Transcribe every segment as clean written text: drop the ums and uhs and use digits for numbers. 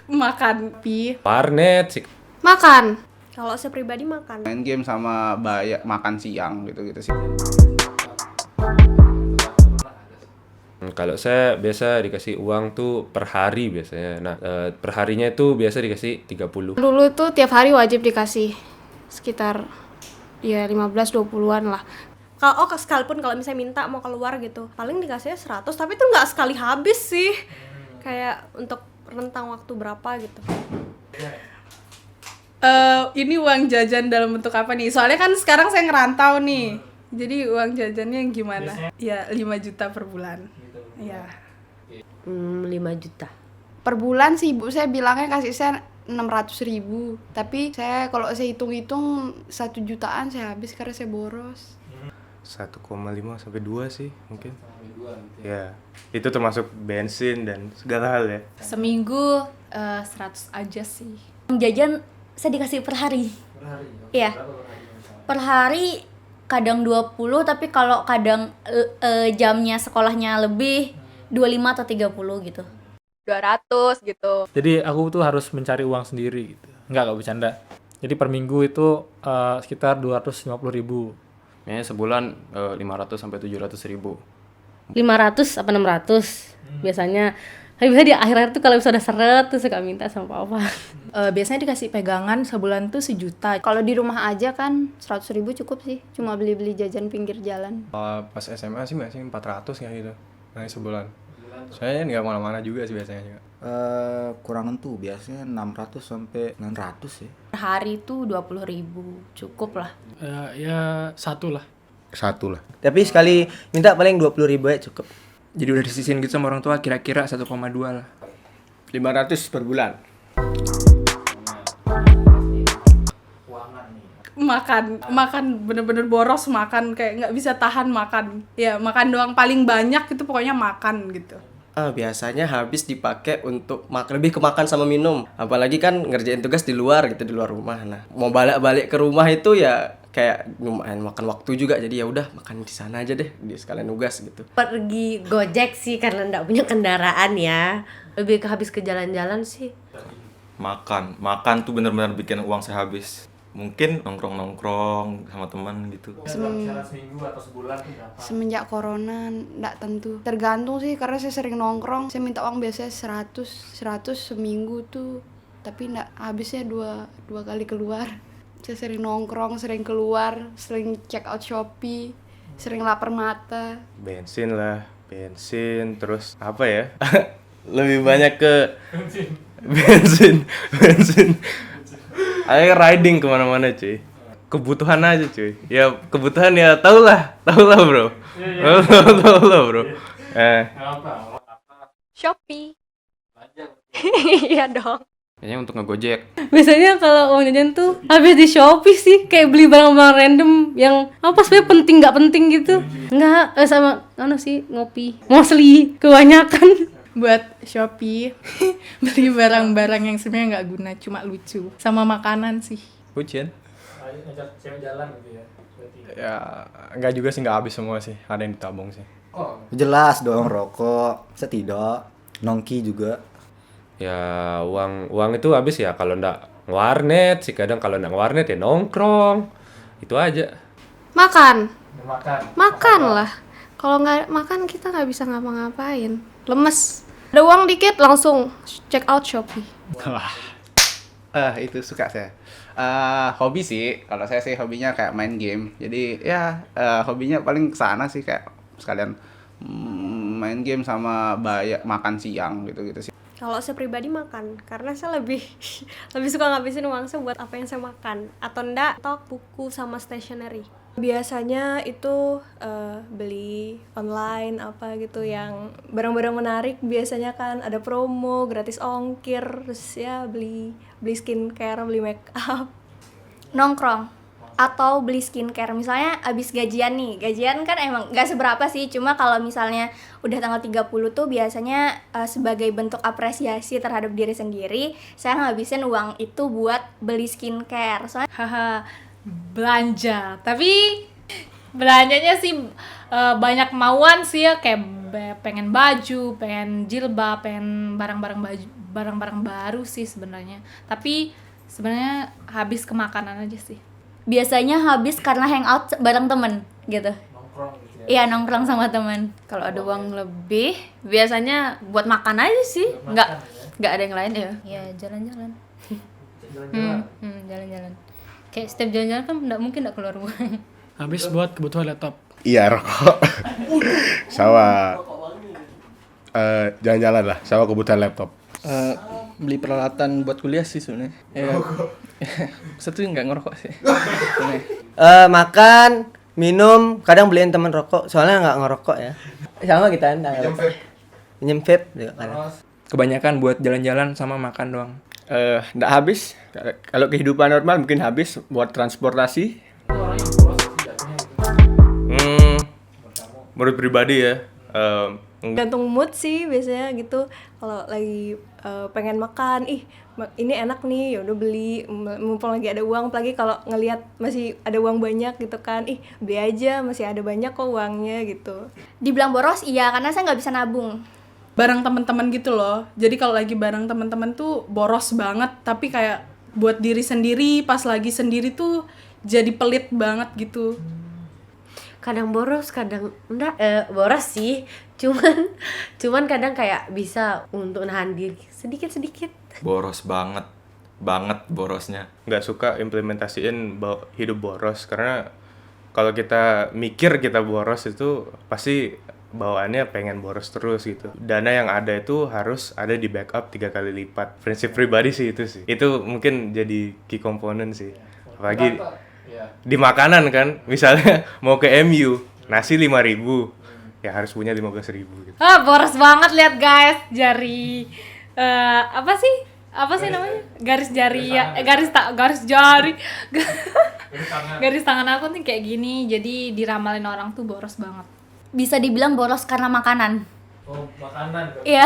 Makan warnet sih. Makan. Kalau saya pribadi makan. Main game sama makan siang gitu-gitu sih. Kalau saya biasa dikasih uang tuh per hari biasanya. Nah, per harinya itu biasa dikasih 30. Dulu tuh tiap hari wajib dikasih sekitar ya 15-20-an lah. Kalau sekalipun kalau misalnya minta mau keluar gitu, paling dikasihnya 100, tapi itu nggak sekali habis sih. Kayak untuk rentang waktu berapa gitu. ini uang jajan dalam bentuk apa nih? Soalnya kan sekarang saya ngerantau nih. Jadi uang jajannya yang gimana? Ya 5 juta per bulan. Iya. 5 juta. Per bulan sih ibu saya bilangnya kasih saya 600.000. Tapi saya kalau saya hitung-hitung 1 jutaan saya habis karena saya boros. 1,5 sampai 2 sih mungkin. Ya, itu termasuk bensin dan segala hal ya. Seminggu 100 aja sih. Jajan saya dikasih per hari. Iya. Per hari kadang 20, tapi kalau kadang jamnya sekolahnya lebih 25 atau 30 gitu. 200 gitu. Jadi aku tuh harus mencari uang sendiri gitu. Enggak bercanda. Jadi per minggu itu sekitar 250.000. Kayaknya sebulan 500 sampai 700.000. 500 apa 600 biasanya. Tapi biasanya di akhir-akhir tuh kalau sudah seret tuh suka minta sama papa. Biasanya dikasih pegangan sebulan tuh 1 juta. Kalau di rumah aja kan 100.000 cukup sih. Cuma beli-beli jajan pinggir jalan. Pas SMA sih masih 400 kayak gitu. Nah, sebulan. Saya nggak mana-mana juga sih biasanya juga. Kurangan tuh biasanya 600 sampai 900 ya. Per hari tuh 20.000. Cukup lah. Ya 1 lah. 1 lah. Tapi sekali minta paling 20.000 ya cukup. Jadi udah disisihin gitu sama orang tua kira-kira 1,2 lah. 500 per bulan. Makan bener-bener boros makan, kayak nggak bisa tahan makan. Ya makan doang, paling banyak itu pokoknya makan gitu. Biasanya habis dipakai untuk lebih ke makan sama minum. Apalagi kan ngerjain tugas di luar gitu, di luar rumah. Nah, mau balik ke rumah itu ya kayak lumayan makan waktu juga. Jadi ya udah makan di sana aja deh, di sekalian nugas gitu. Pergi Gojek sih karena enggak punya kendaraan ya. Lebih ke habis ke jalan-jalan sih. Makan tuh benar-benar bikin uang saya habis. Mungkin nongkrong sama teman gitu. Seminggu atau sebulan tuh berapa? Semenjak corona nggak tentu. Tergantung sih karena saya sering nongkrong. Saya minta uang biasanya 100 seminggu tuh. Tapi nggak habisnya dua kali keluar. Saya sering nongkrong, sering keluar, sering check out Shopee, sering lapar mata. Bensin, terus apa ya? Lebih banyak ke bensin. Ayo riding kemana-mana cuy. Kebutuhan aja cuy. Ya kebutuhan ya tau lah bro. Tahu lah bro. Shopee. Iya dong. Kayaknya untuk ngegojek. Biasanya kalau uang jajan tuh habis di Shopee sih, kayak beli barang-barang random yang apa sebenarnya penting nggak penting gitu. Enggak, sama sih ngopi. Mostly kebanyakan Buat Shopee beli barang-barang yang sebenarnya nggak guna, cuma lucu, sama makanan sih. Bucin? Ngajak cewek jalan gitu ya. Ya nggak juga sih, nggak habis semua sih. Ada yang ditabung sih. Jelas dong, rokok, saya tidak. Nongki juga. Ya uang itu habis ya kalau ndak warnet sih, kadang kalau ndak warnet ya nongkrong. Itu aja. Makan Makan lah. Kalau nggak makan kita nggak bisa ngapa-ngapain. Lemes. Ada uang dikit langsung check out Shopee. Itu suka saya. Hobi sih, kalau saya sih hobinya kayak main game. Jadi ya hobinya paling kesana sih, kayak sekalian main game sama makan siang gitu sih. Kalau saya pribadi makan, karena saya lebih suka ngabisin uang saya buat apa yang saya makan, atau enggak stok buku sama stationery. Biasanya itu beli online apa gitu yang barang-barang menarik, biasanya kan ada promo, gratis ongkir, terus ya beli skincare, beli make up. Nongkrong atau beli skincare. Misalnya abis gajian kan emang gak seberapa sih, cuma kalau misalnya udah tanggal 30 tuh biasanya sebagai bentuk apresiasi terhadap diri sendiri, saya ngabisin uang itu buat beli skincare. Soalnya Belanja, tapi belanjanya sih banyak mauan sih ya, kayak pengen baju, pengen jilbab, pengen barang-barang baru sih sebenarnya. Tapi sebenarnya habis ke makanan aja sih. Biasanya habis karena hangout bareng temen gitu. Iya, nongkrong sama teman. Kalau ada uang lebih, biasanya buat makan aja sih. Nggak ada yang lain ya. Iya, jalan-jalan. Jalan-jalan. Kayak setiap jalan-jalan kan mungkin nggak keluar uang. Habis buat kebutuhan laptop. Iya, rokok. Sama jalan-jalan lah, sama kebutuhan laptop. Beli peralatan buat kuliah sih sebenarnya. Satu nggak ngerokok sih. Makan, minum, kadang beliin teman rokok, soalnya nggak ngerokok ya. Sama kita minjem vape juga kadang. Kebanyakan buat jalan-jalan sama makan doang. Nggak habis. Kalau kehidupan normal mungkin habis buat transportasi. Menurut pribadi ya, Gantung mood sih biasanya gitu. Kalau lagi pengen makan, ini enak nih, ya udah beli. Mumpung lagi ada uang, apalagi kalau ngelihat masih ada uang banyak gitu kan, beli aja, masih ada banyak kok uangnya gitu. Dibilang boros iya, karena saya nggak bisa nabung. Bareng teman-teman gitu loh. Jadi kalau lagi bareng teman-teman tuh boros banget, tapi kayak buat diri sendiri, pas lagi sendiri tuh jadi pelit banget gitu. Kadang boros, kadang enggak. Boros sih, cuman kadang kayak bisa untuk nahan diri sedikit. Boros banget borosnya. nggak suka implementasiin hidup boros, karena kalau kita mikir kita boros itu pasti bawaannya pengen boros terus gitu. Dana yang ada itu harus ada di backup 3 kali lipat. Prinsip pribadi sih itu sih. Itu mungkin jadi key component sih. Apalagi di makanan kan, misalnya mau ke MU, nasi 5.000, ya harus punya 15.000 gitu. Boros banget, lihat guys, jari apa sih namanya? Garis jari ya, garis jari. Garis tangan aku nih kayak gini, jadi diramalin orang tuh boros banget. Bisa dibilang boros karena makanan. Oh, makanan. Iya.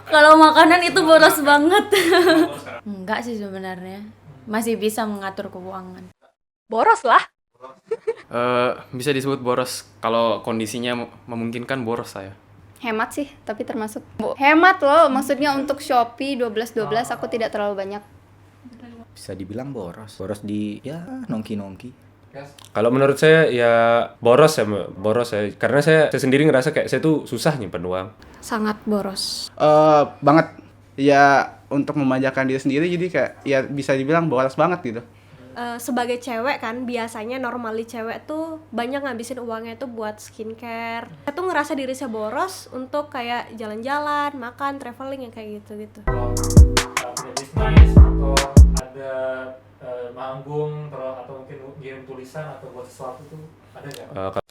Kalau makanan itu boros banget. Enggak sih sebenarnya. Masih bisa mengatur keuangan. Boros lah. Bisa disebut boros kalau kondisinya memungkinkan, boros saya. Hemat sih, tapi termasuk hemat loh. Maksudnya untuk Shopee 12 aku tidak terlalu banyak. Bisa dibilang boros. Boros di nongki-nongki. Kalau menurut saya ya boros ya. Karena saya sendiri ngerasa kayak saya tuh susah nyimpen uang. Sangat boros. Banget. Ya untuk memanjakan diri sendiri, jadi kayak ya bisa dibilang boros banget gitu. Sebagai cewek kan, biasanya normally cewek tuh banyak ngabisin uangnya tuh buat skincare. Saya tuh ngerasa diri saya boros untuk kayak jalan-jalan, makan, traveling yang kayak gitu-gitu. Punya bisnis atau ada manggung atau mungkin ngirim tulisan atau buat sesuatu tuh ada nggak?